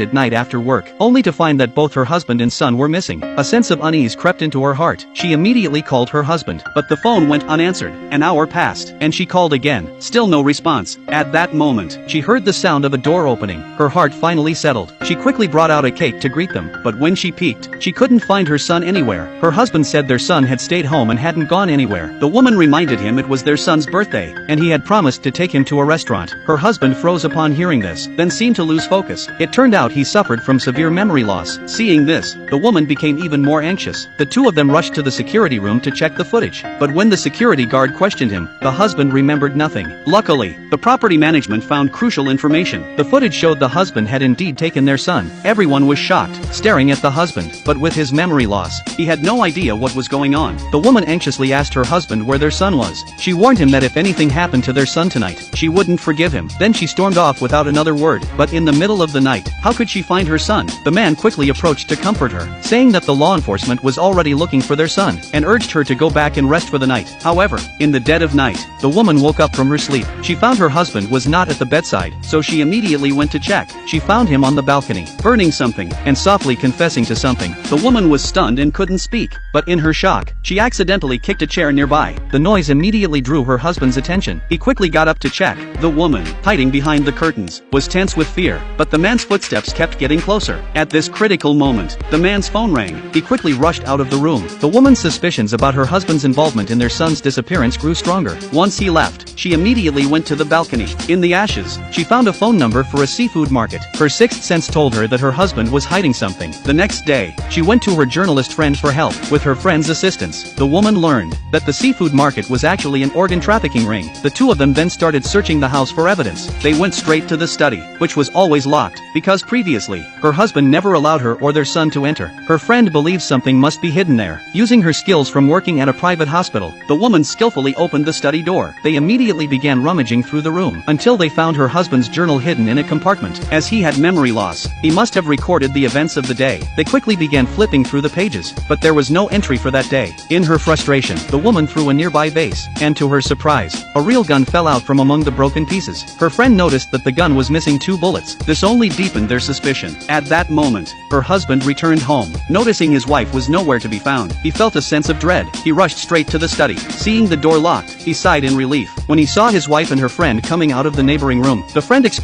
at night after work, only to find that both her husband and son were missing. A sense of unease crept into her heart. She immediately called her husband, but the phone went unanswered. An hour passed, and she called again. Still no response. At that moment, she heard the sound of a door opening. Her heart finally settled. She quickly brought out a cake to greet them, but when she peeked, she couldn't find her son anywhere. Her husband said their son had stayed home and hadn't gone anywhere. The woman reminded him it was their son's birthday, and he had promised to take him to a restaurant. Her husband froze upon hearing this, then seemed to lose focus. It turned out he suffered from severe memory loss. Seeing this, the woman became even more anxious. The two of them rushed to the security room to check the footage, but when the security guard questioned him, the husband remembered nothing. Luckily, the property management found crucial information. The footage showed the husband had indeed taken their son. Everyone was shocked, staring at the husband, but with his memory loss, he had no idea what was going on. The woman anxiously asked her husband where their son was. She warned him that if anything happened to their son tonight, she wouldn't forgive him. Then she stormed off without another word. But in the middle of the night, how could she find her son? The man quickly approached to comfort her, saying that the law enforcement was already looking for their son, and urged her to go back and rest for the night. However, in the dead of night, the woman woke up from her sleep. She found her husband was not at the bedside, so she immediately went to check. She found him on the balcony, burning something, and softly confessing to something. The woman was stunned and couldn't speak, but in her shock, she accidentally kicked a chair nearby. The noise immediately drew her husband's attention. He quickly got up to check. The woman, hiding behind the curtains, was tense with fear, but the man's footsteps kept getting closer. At this critical moment, the man's phone rang. He quickly rushed out of the room. The woman's suspicions about her husband's involvement in their son's disappearance grew stronger. Once he left, she immediately went to the balcony. In the ashes, she found a phone number for a seafood market. Her sixth sense told her that her husband was hiding something. The next day, she went to her journalist friend for help. With her friend's assistance, the woman learned that the seafood market was actually an organ trafficking ring. The two of them then started searching the house for evidence. They went straight to the study, which was always locked, because previously, her husband never allowed her or their son to enter. Her friend believed something must be hidden there. Using her skills from working at a private hospital, the woman skillfully opened the study door. They immediately began rummaging through the room, until they found her husband's journal hidden in a compartment. As he had memory loss, he must have recorded the events of the day. They quickly began flipping through the pages, but there was no entry for that day. In her frustration, the woman threw a nearby vase, and to her surprise, a real gun fell out from among the broken pieces. Her friend noticed that the gun was missing 2 bullets. This only deepened their suspicion. At that moment, her husband returned home. Noticing his wife was nowhere to be found, he felt a sense of dread. He rushed straight to the study. Seeing the door locked, he sighed in relief. When he saw his wife and her friend coming out of the neighboring room, the friend explained